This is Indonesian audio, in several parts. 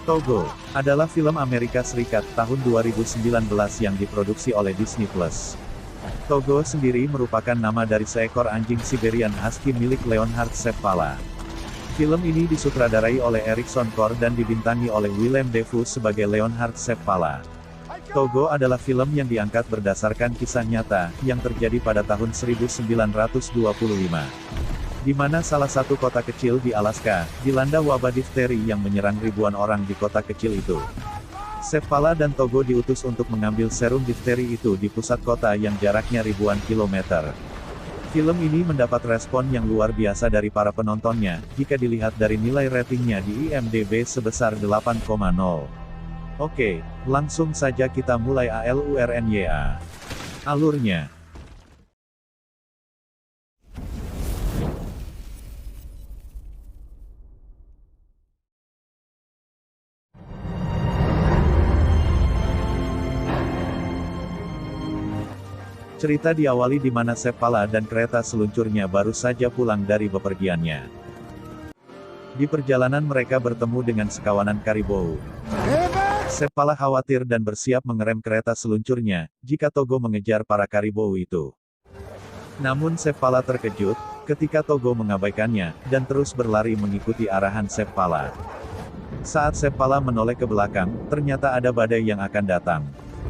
Togo adalah film Amerika Serikat tahun 2019 yang diproduksi oleh Disney Plus. Togo sendiri merupakan nama dari seekor anjing Siberian Husky milik Leonhard Seppala. Film ini disutradarai oleh Erikson Kor dan dibintangi oleh Willem Dafoe sebagai Leonhard Seppala. Togo adalah film yang diangkat berdasarkan kisah nyata, yang terjadi pada tahun 1925. Di mana salah satu kota kecil di Alaska, dilanda wabah difteri yang menyerang ribuan orang di kota kecil itu. Seppala dan Togo diutus untuk mengambil serum difteri itu di pusat kota yang jaraknya ribuan kilometer. Film ini mendapat respon yang luar biasa dari para penontonnya, jika dilihat dari nilai ratingnya di IMDb sebesar 8,0. Oke, langsung saja kita mulai ALURNYA. Alurnya. Cerita diawali di mana Seppala dan kereta seluncurnya baru saja pulang dari bepergiannya. Di perjalanan mereka bertemu dengan sekawanan karibou. Seppala khawatir dan bersiap mengerem kereta seluncurnya, jika Togo mengejar para karibou itu. Namun Seppala terkejut, ketika Togo mengabaikannya, dan terus berlari mengikuti arahan Seppala. Saat Seppala menoleh ke belakang, ternyata ada badai yang akan datang.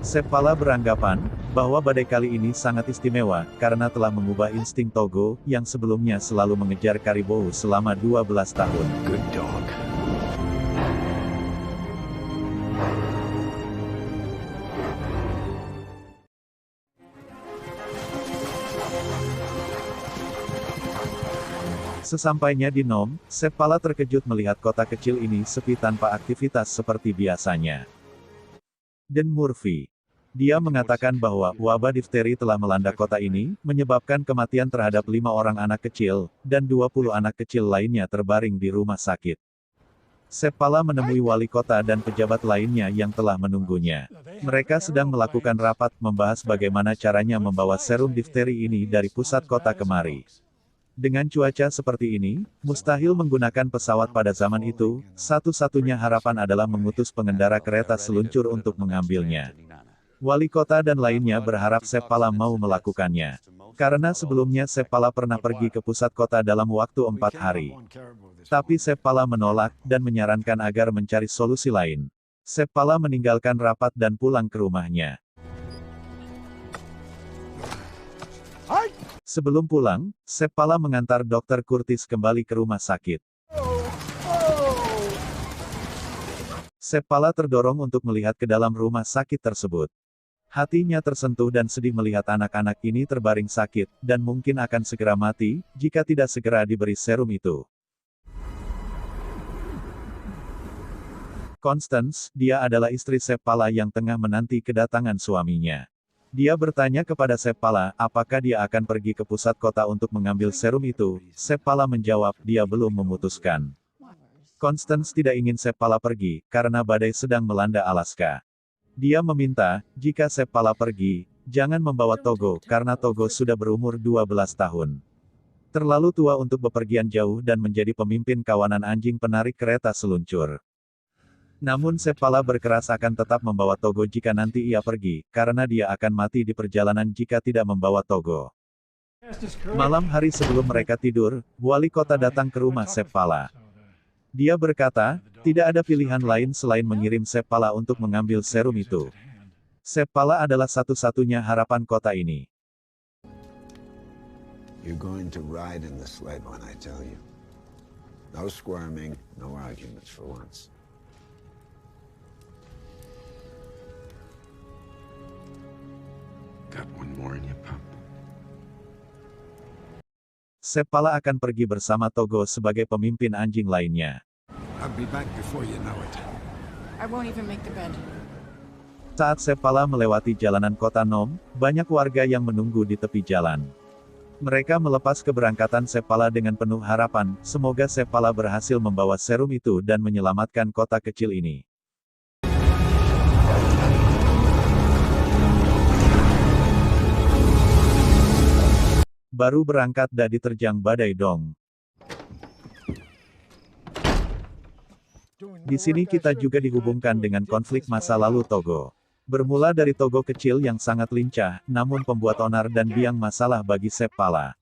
Seppala beranggapan, bahwa badai kali ini sangat istimewa, karena telah mengubah insting Togo, yang sebelumnya selalu mengejar karibou selama 12 tahun. Good dog. Sesampainya di Nome, Seppala terkejut melihat kota kecil ini sepi tanpa aktivitas seperti biasanya. Dan Murphy. Dia mengatakan bahwa wabah difteri telah melanda kota ini, menyebabkan kematian terhadap 5 orang anak kecil, dan 20 anak kecil lainnya terbaring di rumah sakit. Seppala menemui wali kota dan pejabat lainnya yang telah menunggunya. Mereka sedang melakukan rapat membahas bagaimana caranya membawa serum difteri ini dari pusat kota kemari. Dengan cuaca seperti ini, mustahil menggunakan pesawat pada zaman itu, satu-satunya harapan adalah mengutus pengendara kereta seluncur untuk mengambilnya. Wali kota dan lainnya berharap Seppala mau melakukannya. Karena sebelumnya Seppala pernah pergi ke pusat kota dalam waktu 4 hari. Tapi Seppala menolak, dan menyarankan agar mencari solusi lain. Seppala meninggalkan rapat dan pulang ke rumahnya. Sebelum pulang, Seppala mengantar Dr. Curtis kembali ke rumah sakit. Seppala terdorong untuk melihat ke dalam rumah sakit tersebut. Hatinya tersentuh dan sedih melihat anak-anak ini terbaring sakit, dan mungkin akan segera mati, jika tidak segera diberi serum itu. Constance, dia adalah istri Seppala yang tengah menanti kedatangan suaminya. Dia bertanya kepada Seppala, apakah dia akan pergi ke pusat kota untuk mengambil serum itu. Seppala menjawab, dia belum memutuskan. Constance tidak ingin Seppala pergi, karena badai sedang melanda Alaska. Dia meminta, jika Seppala pergi, jangan membawa Togo, karena Togo sudah berumur 12 tahun. Terlalu tua untuk bepergian jauh dan menjadi pemimpin kawanan anjing penarik kereta seluncur. Namun Seppala berkeras akan tetap membawa Togo jika nanti ia pergi, karena dia akan mati di perjalanan jika tidak membawa Togo. Malam hari sebelum mereka tidur, wali kota datang ke rumah Seppala. Dia berkata, tidak ada pilihan lain selain mengirim Seppala untuk mengambil serum itu. Seppala adalah satu-satunya harapan kota ini. You're going to ride in the sled when I tell you. No squirming, no arguments for once. Got one more in you, pup. Seppala akan pergi bersama Togo sebagai pemimpin anjing lainnya. I'll be back before you know it. I won't even make the bed. Saat Seppala melewati jalanan kota Nome, banyak warga yang menunggu di tepi jalan. Mereka melepas keberangkatan Seppala dengan penuh harapan, semoga Seppala berhasil membawa serum itu dan menyelamatkan kota kecil ini. Baru berangkat dah diterjang badai dong. Di sini kita juga dihubungkan dengan konflik masa lalu Togo. Bermula dari Togo kecil yang sangat lincah, namun pembuat onar dan biang masalah bagi Seppala.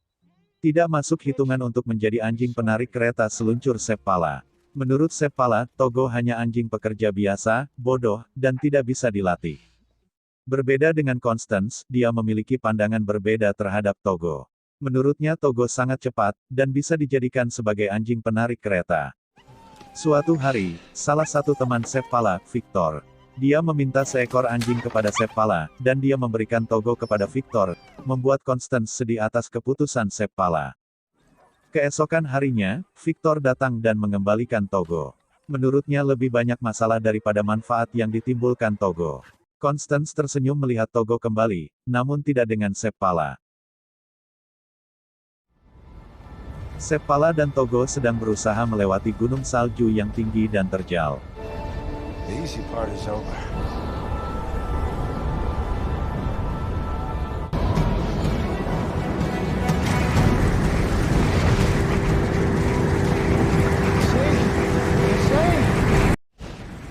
Tidak masuk hitungan untuk menjadi anjing penarik kereta seluncur Seppala. Menurut Seppala, Togo hanya anjing pekerja biasa, bodoh, dan tidak bisa dilatih. Berbeda dengan Constance, dia memiliki pandangan berbeda terhadap Togo. Menurutnya Togo sangat cepat, dan bisa dijadikan sebagai anjing penarik kereta. Suatu hari, salah satu teman Seppala, Victor, dia meminta seekor anjing kepada Seppala, dan dia memberikan Togo kepada Victor, membuat Constance sedih atas keputusan Seppala. Keesokan harinya, Victor datang dan mengembalikan Togo. Menurutnya lebih banyak masalah daripada manfaat yang ditimbulkan Togo. Constance tersenyum melihat Togo kembali, namun tidak dengan Seppala. Seppala dan Togo sedang berusaha melewati gunung salju yang tinggi dan terjal. The easy part is over.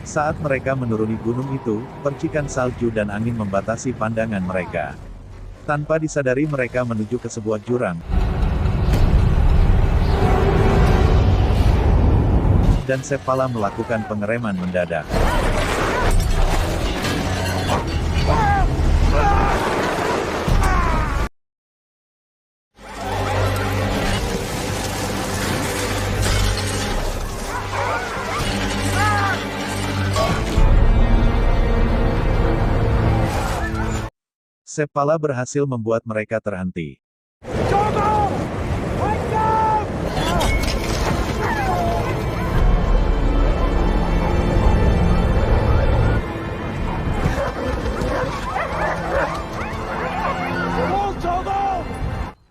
Saat mereka menuruni gunung itu, percikan salju dan angin membatasi pandangan mereka. Tanpa disadari mereka menuju ke sebuah jurang. Dan Seppala melakukan pengereman mendadak. Seppala berhasil membuat mereka terhenti.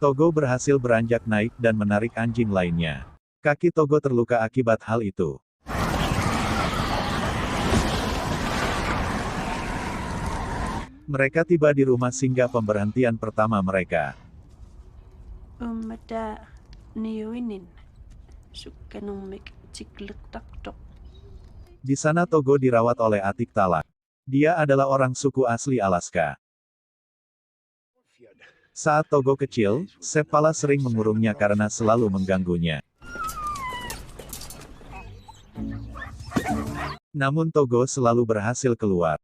Togo berhasil beranjak naik dan menarik anjing lainnya. Kaki Togo terluka akibat hal itu. Mereka tiba di rumah singgah pemberhentian pertama mereka. Umada niyuinin sukanumik ciklek taktok. Di sana Togo dirawat oleh Atik Talak. Dia adalah orang suku asli Alaska. Saat Togo kecil, Seppala sering mengurungnya karena selalu mengganggunya. Namun Togo selalu berhasil keluar.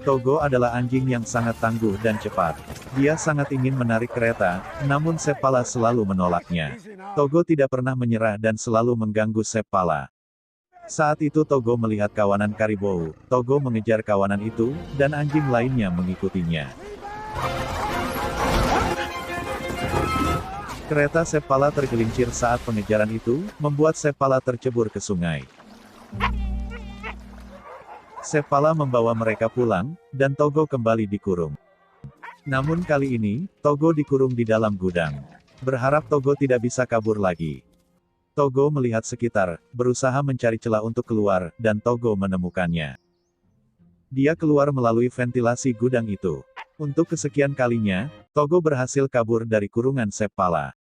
Togo adalah anjing yang sangat tangguh dan cepat. Dia sangat ingin menarik kereta, namun Seppala selalu menolaknya. Togo tidak pernah menyerah dan selalu mengganggu Seppala. Saat itu Togo melihat kawanan karibou. Togo mengejar kawanan itu, dan anjing lainnya mengikutinya. Kereta Seppala tergelincir saat pengejaran itu, membuat Seppala tercebur ke sungai. Seppala membawa mereka pulang, dan Togo kembali dikurung. Namun kali ini, Togo dikurung di dalam gudang. Berharap Togo tidak bisa kabur lagi. Togo melihat sekitar, berusaha mencari celah untuk keluar, dan Togo menemukannya. Dia keluar melalui ventilasi gudang itu. Untuk kesekian kalinya, Togo berhasil kabur dari kurungan Seppala.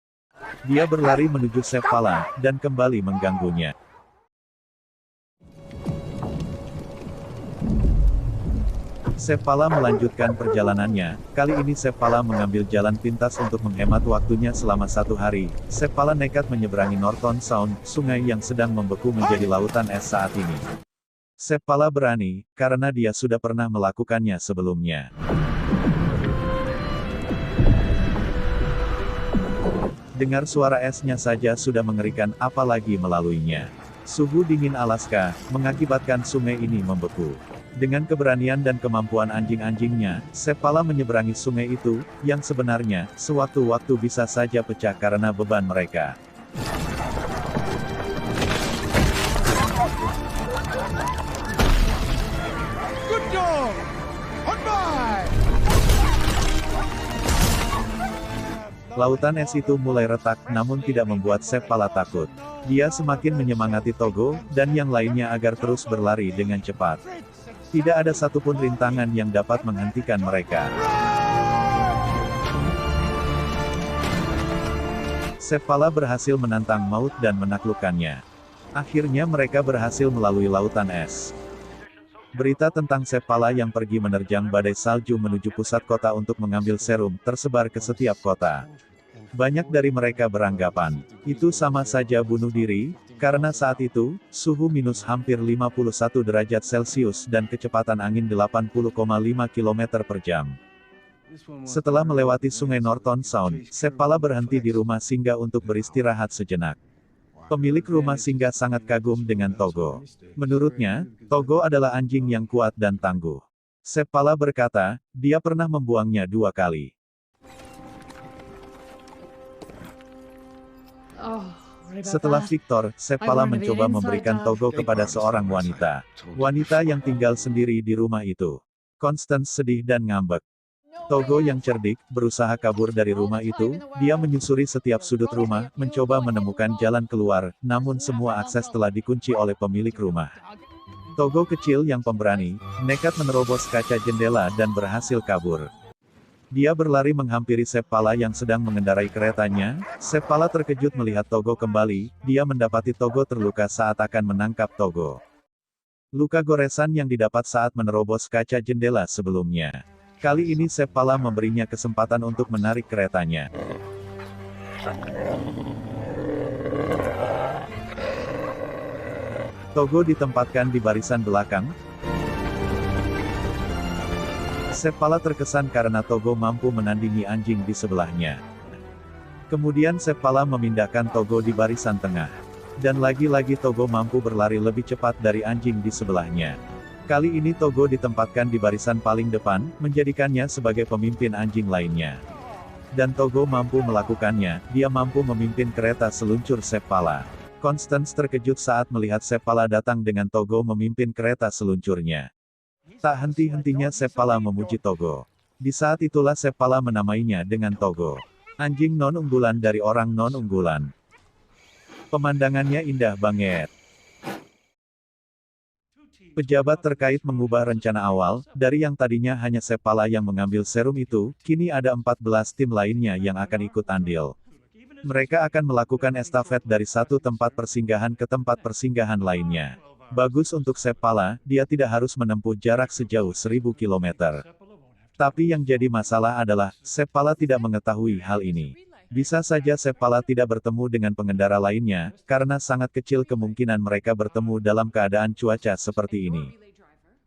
Dia berlari menuju Seppala, dan kembali mengganggunya. Seppala melanjutkan perjalanannya. Kali ini Seppala mengambil jalan pintas untuk menghemat waktunya selama 1 hari. Seppala nekat menyeberangi Norton Sound, sungai yang sedang membeku menjadi lautan es saat ini. Seppala berani, karena dia sudah pernah melakukannya sebelumnya. Dengar suara esnya saja sudah mengerikan, apalagi melaluinya. Suhu dingin Alaska, mengakibatkan sungai ini membeku. Dengan keberanian dan kemampuan anjing-anjingnya, Seppala menyeberangi sungai itu, yang sebenarnya, sewaktu-waktu bisa saja pecah karena beban mereka. Good dog! On by! Lautan es itu mulai retak, namun tidak membuat Seppala takut. Dia semakin menyemangati Togo, dan yang lainnya agar terus berlari dengan cepat. Tidak ada satupun rintangan yang dapat menghentikan mereka. Seppala berhasil menantang maut dan menaklukkannya. Akhirnya mereka berhasil melalui lautan es. Berita tentang Seppala yang pergi menerjang badai salju menuju pusat kota untuk mengambil serum tersebar ke setiap kota. Banyak dari mereka beranggapan, itu sama saja bunuh diri, karena saat itu, suhu minus hampir 51 derajat Celcius dan kecepatan angin 80,5 km per jam. Setelah melewati sungai Norton Sound, Seppala berhenti di rumah singgah untuk beristirahat sejenak. Pemilik rumah singgah sangat kagum dengan Togo. Menurutnya, Togo adalah anjing yang kuat dan tangguh. Seppala berkata, dia pernah membuangnya 2 kali. Setelah Victor, Seppala mencoba memberikan Togo kepada seorang wanita. Wanita yang tinggal sendiri di rumah itu. Constance sedih dan ngambek. Togo yang cerdik, berusaha kabur dari rumah itu, dia menyusuri setiap sudut rumah, mencoba menemukan jalan keluar, namun semua akses telah dikunci oleh pemilik rumah. Togo kecil yang pemberani, nekat menerobos kaca jendela dan berhasil kabur. Dia berlari menghampiri Seppala yang sedang mengendarai keretanya. Seppala terkejut melihat Togo kembali, dia mendapati Togo terluka saat akan menangkap Togo. Luka goresan yang didapat saat menerobos kaca jendela sebelumnya. Kali ini Seppala memberinya kesempatan untuk menarik keretanya. Togo ditempatkan di barisan belakang. Seppala terkesan karena Togo mampu menandingi anjing di sebelahnya. Kemudian Seppala memindahkan Togo di barisan tengah. Dan lagi-lagi Togo mampu berlari lebih cepat dari anjing di sebelahnya. Kali ini Togo ditempatkan di barisan paling depan, menjadikannya sebagai pemimpin anjing lainnya. Dan Togo mampu melakukannya, dia mampu memimpin kereta seluncur Seppala. Constance terkejut saat melihat Seppala datang dengan Togo memimpin kereta seluncurnya. Tak henti-hentinya Seppala memuji Togo. Di saat itulah Seppala menamainya dengan Togo. Anjing non-unggulan dari orang non-unggulan. Pemandangannya indah banget. Pejabat terkait mengubah rencana awal, dari yang tadinya hanya Seppala yang mengambil serum itu, kini ada 14 tim lainnya yang akan ikut andil. Mereka akan melakukan estafet dari satu tempat persinggahan ke tempat persinggahan lainnya. Bagus untuk Seppala, dia tidak harus menempuh jarak sejauh 1000 km. Tapi yang jadi masalah adalah, Seppala tidak mengetahui hal ini. Bisa saja Seppala tidak bertemu dengan pengendara lainnya, karena sangat kecil kemungkinan mereka bertemu dalam keadaan cuaca seperti ini.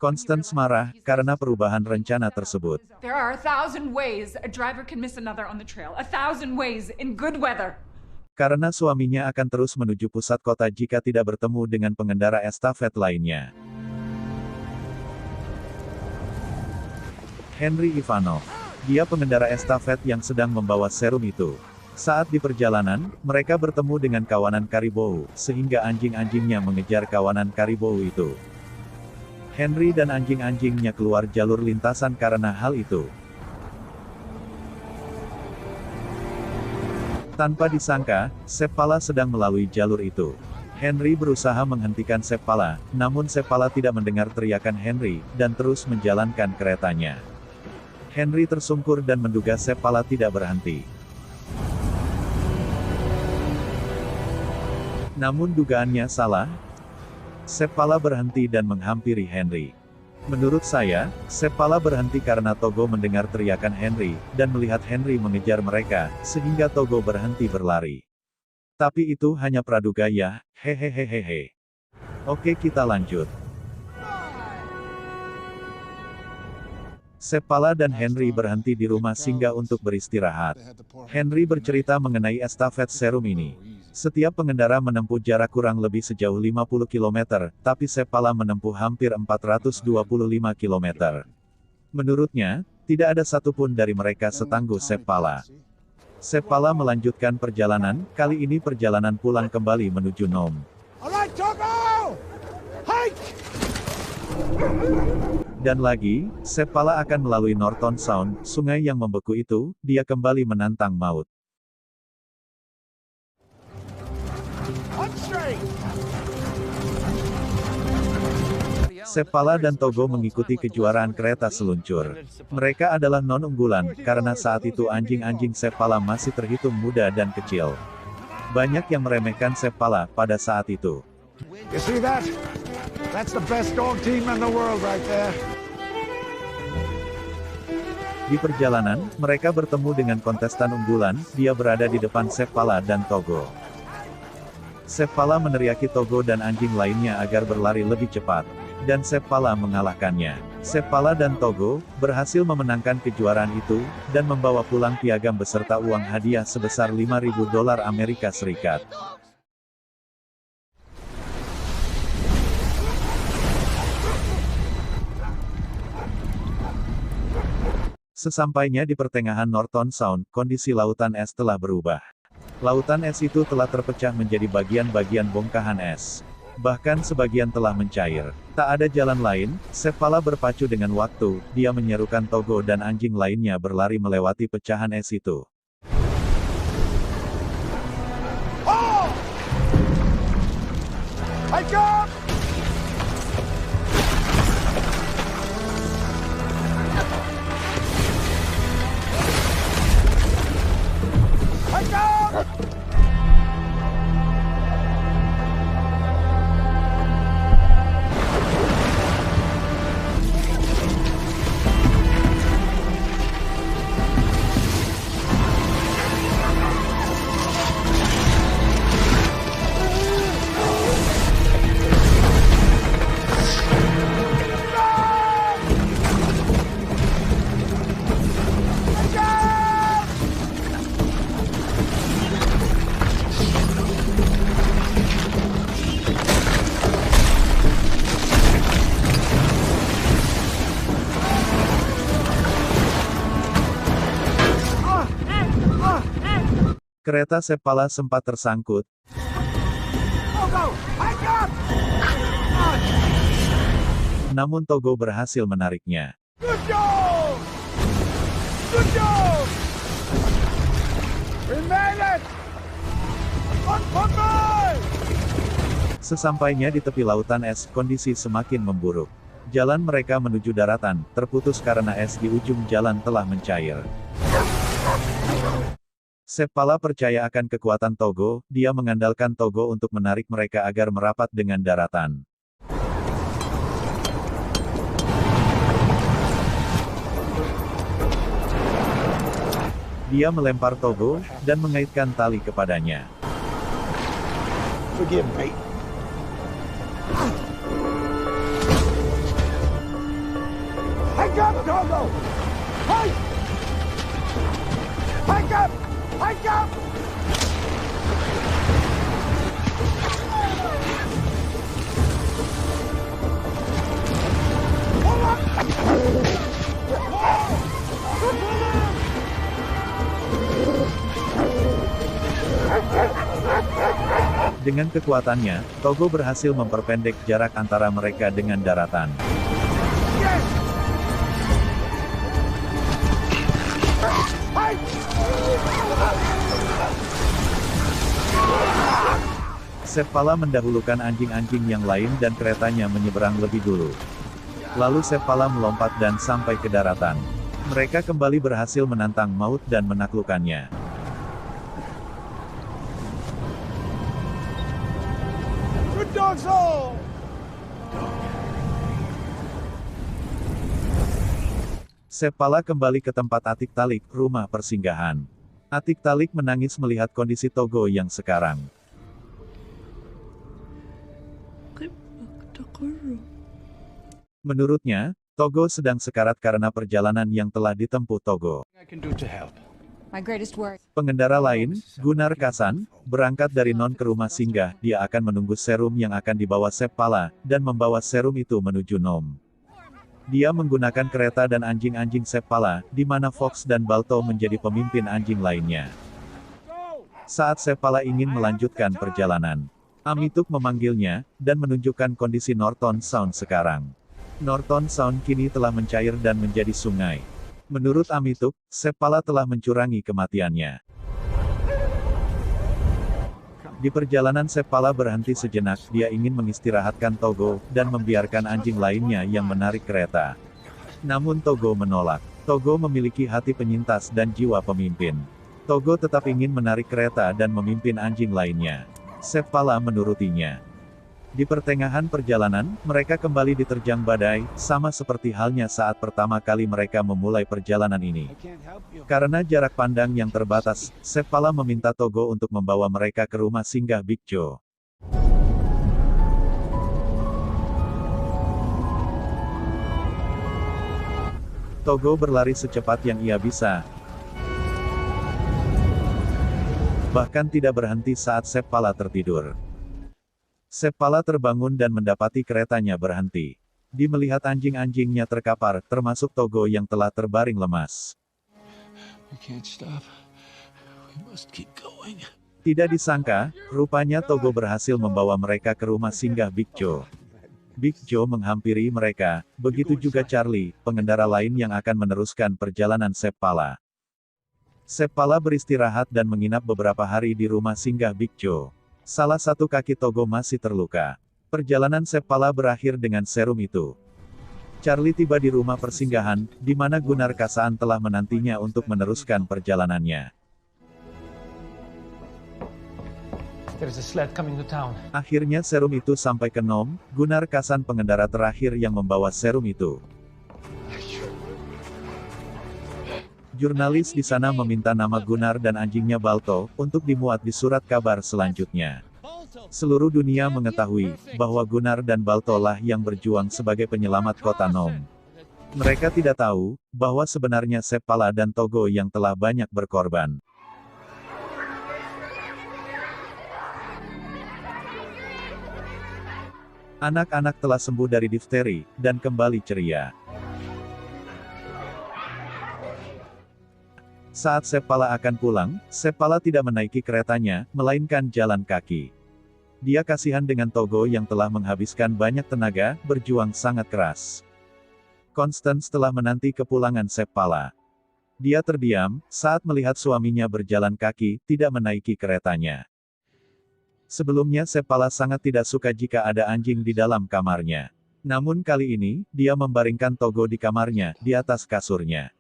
Constance marah, karena perubahan rencana tersebut. There are 1,000 ways a driver can miss another on the trail. 1,000 ways in good weather. Karena suaminya akan terus menuju pusat kota jika tidak bertemu dengan pengendara estafet lainnya. Henry Ivanov. Dia pengendara estafet yang sedang membawa serum itu. Saat di perjalanan, mereka bertemu dengan kawanan karibou, sehingga anjing-anjingnya mengejar kawanan karibou itu. Henry dan anjing-anjingnya keluar jalur lintasan karena hal itu. Tanpa disangka, Seppala sedang melalui jalur itu. Henry berusaha menghentikan Seppala, namun Seppala tidak mendengar teriakan Henry, dan terus menjalankan keretanya. Henry tersungkur dan menduga Seppala tidak berhenti. Namun dugaannya salah. Seppala berhenti dan menghampiri Henry. Menurut saya, Seppala berhenti karena Togo mendengar teriakan Henry, dan melihat Henry mengejar mereka, sehingga Togo berhenti berlari. Tapi itu hanya praduga ya, hehehehehe. Oke, kita lanjut. Seppala dan Henry berhenti di rumah singgah untuk beristirahat. Henry bercerita mengenai estafet serum ini. Setiap pengendara menempuh jarak kurang lebih sejauh 50 km, tapi Seppala menempuh hampir 425 km. Menurutnya, tidak ada satupun dari mereka setangguh Seppala. Seppala melanjutkan perjalanan, kali ini perjalanan pulang kembali menuju Nome. Alright, Togo! Hike! Dan lagi, Seppala akan melalui Norton Sound, sungai yang membeku itu, dia kembali menantang maut. On straight! Seppala dan Togo mengikuti kejuaraan kereta seluncur. Mereka adalah non-unggulan, karena saat itu anjing-anjing Seppala masih terhitung muda dan kecil. Banyak yang meremehkan Seppala pada saat itu. You see that? That's the best dog team in the world right there. Di perjalanan, mereka bertemu dengan kontestan unggulan, dia berada di depan Seppala dan Togo. Seppala meneriaki Togo dan anjing lainnya agar berlari lebih cepat, dan Seppala mengalahkannya. Seppala dan Togo berhasil memenangkan kejuaraan itu, dan membawa pulang piagam beserta uang hadiah sebesar $5.000 Amerika Serikat. Sesampainya di pertengahan Norton Sound, kondisi lautan es telah berubah. Lautan es itu telah terpecah menjadi bagian-bagian bongkahan es. Bahkan sebagian telah mencair. Tak ada jalan lain, Seppala berpacu dengan waktu, dia menyerukan Togo dan anjing lainnya berlari melewati pecahan es itu. Oh! Hike up! Hike up! Kereta Seppala sempat tersangkut, Togo! Hike up! namun Togo berhasil menariknya. Good job! Good job! We made it! Uncovered! Sesampainya di tepi lautan es, kondisi semakin memburuk. Jalan mereka menuju daratan, terputus karena es di ujung jalan telah mencair. Seppala percaya akan kekuatan Togo, dia mengandalkan Togo untuk menarik mereka agar merapat dengan daratan. Dia melempar Togo, dan mengaitkan tali kepadanya. Forgive me. Hike up, Togo! Hike! Hike up! Hike up! Pull up! Dengan kekuatannya, Togo berhasil memperpendek jarak antara mereka dengan daratan. Yes! Hike! Seppala mendahulukan anjing-anjing yang lain dan keretanya menyeberang lebih dulu. Lalu Seppala melompat dan sampai ke daratan. Mereka kembali berhasil menantang maut dan menaklukkannya. Good dogs all! Seppala kembali ke tempat Atik Talik, rumah persinggahan. Atik Talik menangis melihat kondisi Togo yang sekarang. Menurutnya, Togo sedang sekarat karena perjalanan yang telah ditempuh Togo. I can do to help. My greatest worry. Pengendara lain, Gunnar Kasan, berangkat dari Non ke rumah singgah, dia akan menunggu serum yang akan dibawa Seppala, dan membawa serum itu menuju Nom. Dia menggunakan kereta dan anjing-anjing Seppala, di mana Fox dan Balto menjadi pemimpin anjing lainnya. Saat Seppala ingin melanjutkan perjalanan, Amituk memanggilnya, dan menunjukkan kondisi Norton Sound sekarang. Norton Sound kini telah mencair dan menjadi sungai. Menurut Amituk, Seppala telah mencurangi kematiannya. Di perjalanan Seppala berhenti sejenak, dia ingin mengistirahatkan Togo, dan membiarkan anjing lainnya yang menarik kereta. Namun Togo menolak. Togo memiliki hati penyintas dan jiwa pemimpin. Togo tetap ingin menarik kereta dan memimpin anjing lainnya. Seppala menurutinya. Di pertengahan perjalanan, mereka kembali diterjang badai, sama seperti halnya saat pertama kali mereka memulai perjalanan ini. Karena jarak pandang yang terbatas, Seppala meminta Togo untuk membawa mereka ke rumah singgah Big Joe. Togo berlari secepat yang ia bisa. Bahkan tidak berhenti saat Seppala tertidur. Seppala terbangun dan mendapati keretanya berhenti. Dia melihat anjing-anjingnya terkapar, termasuk Togo yang telah terbaring lemas. Tidak disangka, rupanya Togo berhasil membawa mereka ke rumah singgah Big Joe. Big Joe menghampiri mereka, begitu juga Charlie, pengendara lain yang akan meneruskan perjalanan Seppala. Seppala beristirahat dan menginap beberapa hari di rumah singgah Big Joe. Salah satu kaki Togo masih terluka. Perjalanan Seppala berakhir dengan serum itu. Charlie tiba di rumah persinggahan, di mana Gunnar Kasaan telah menantinya untuk meneruskan perjalanannya. Akhirnya serum itu sampai ke Nom. Gunnar Kasaan pengendara terakhir yang membawa serum itu. Jurnalis di sana meminta nama Gunnar dan anjingnya Balto, untuk dimuat di surat kabar selanjutnya. Seluruh dunia mengetahui, bahwa Gunnar dan Balto lah yang berjuang sebagai penyelamat kota Nom. Mereka tidak tahu, bahwa sebenarnya Seppala dan Togo yang telah banyak berkorban. Anak-anak telah sembuh dari difteri, dan kembali ceria. Saat Seppala akan pulang, Seppala tidak menaiki keretanya, melainkan jalan kaki. Dia kasihan dengan Togo yang telah menghabiskan banyak tenaga, berjuang sangat keras. Constance telah menanti kepulangan Seppala. Dia terdiam, saat melihat suaminya berjalan kaki, tidak menaiki keretanya. Sebelumnya Seppala sangat tidak suka jika ada anjing di dalam kamarnya. Namun kali ini, dia membaringkan Togo di kamarnya, di atas kasurnya.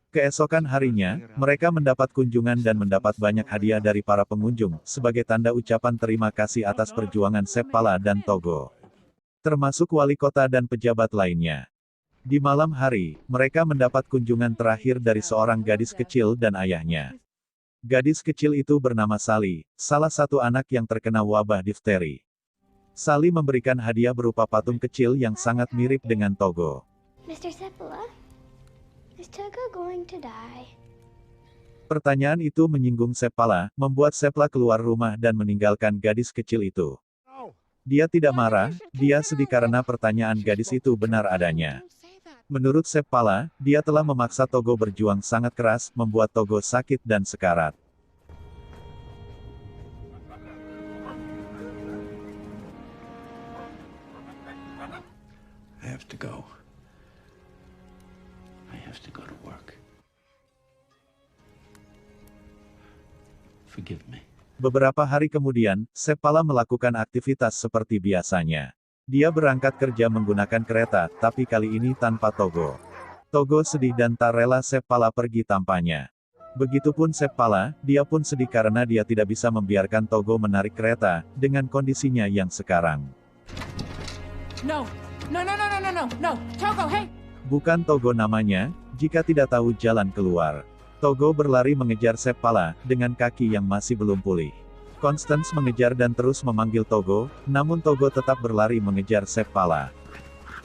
Keesokan harinya, mereka mendapat kunjungan dan mendapat banyak hadiah dari para pengunjung, sebagai tanda ucapan terima kasih atas perjuangan Seppala dan Togo. Termasuk wali kota dan pejabat lainnya. Di malam hari, mereka mendapat kunjungan terakhir dari seorang gadis kecil dan ayahnya. Gadis kecil itu bernama Sally, salah satu anak yang terkena wabah difteri. Sally memberikan hadiah berupa patung kecil yang sangat mirip dengan Togo. Mr. Seppala? Is Togo going to die? Pertanyaan itu menyinggung Seppala, membuat Seppala keluar rumah dan meninggalkan gadis kecil itu. Dia tidak marah, dia sedih karena pertanyaan gadis itu benar adanya. Menurut Seppala, dia telah memaksa Togo berjuang sangat keras, membuat Togo sakit dan sekarat. I have to go. I have to go to work. Forgive me. Beberapa hari kemudian, Seppala melakukan aktivitas seperti biasanya. Dia berangkat kerja menggunakan kereta, tapi kali ini tanpa Togo. Togo sedih dan tak rela Seppala pergi tanpanya. Begitupun Seppala, dia pun sedih karena dia tidak bisa membiarkan Togo menarik kereta, dengan kondisinya yang sekarang. No, no, no, no, no, no, no, no, Togo, hey! Bukan Togo namanya, jika tidak tahu jalan keluar. Togo berlari mengejar Seppala, dengan kaki yang masih belum pulih. Constance mengejar dan terus memanggil Togo, namun Togo tetap berlari mengejar Seppala.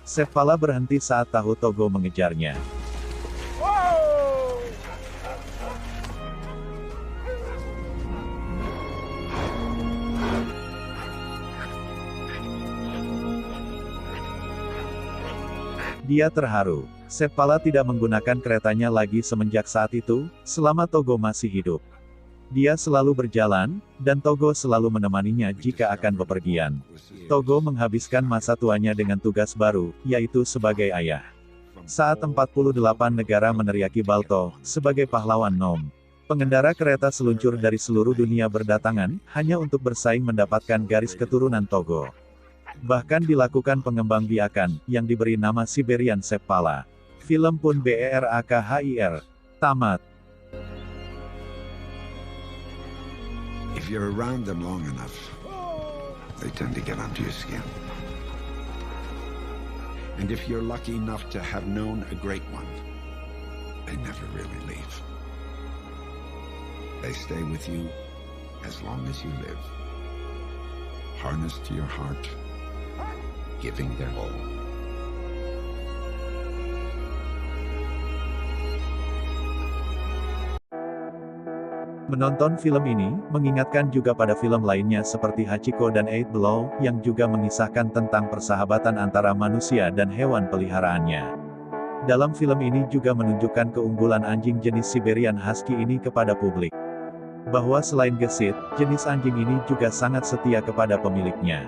Seppala berhenti saat tahu Togo mengejarnya. Dia terharu. Seppala tidak menggunakan keretanya lagi semenjak saat itu, selama Togo masih hidup. Dia selalu berjalan, dan Togo selalu menemaninya jika akan bepergian. Togo menghabiskan masa tuanya dengan tugas baru, yaitu sebagai ayah. Saat 48 negara meneriaki Balto, sebagai pahlawan Nom. Pengendara kereta seluncur dari seluruh dunia berdatangan, hanya untuk bersaing mendapatkan garis keturunan Togo. Bahkan dilakukan pengembangbiakan, yang diberi nama Siberian Seppala. Film pun BERAKHIR. Tamat. you're around them long enough, they tend to get under your skin. And if you're lucky enough to have known a great one, they never really leave. They stay with you as long as you live, harnessed to your heart, giving their all. Menonton film ini, mengingatkan juga pada film lainnya seperti Hachiko dan Eight Below, yang juga mengisahkan tentang persahabatan antara manusia dan hewan peliharaannya. Dalam film ini juga menunjukkan keunggulan anjing jenis Siberian Husky ini kepada publik. Bahwa selain gesit, jenis anjing ini juga sangat setia kepada pemiliknya.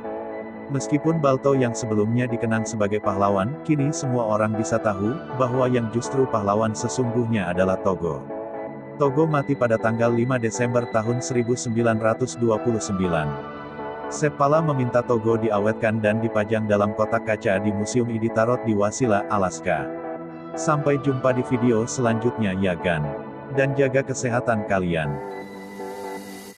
Meskipun Balto yang sebelumnya dikenang sebagai pahlawan, kini semua orang bisa tahu, bahwa yang justru pahlawan sesungguhnya adalah Togo. Togo mati pada tanggal 5 Desember tahun 1929. Sepp Pala meminta Togo diawetkan dan dipajang dalam kotak kaca di Museum Iditarod di Wasilla, Alaska. Sampai jumpa di video selanjutnya ya gan. Dan jaga kesehatan kalian.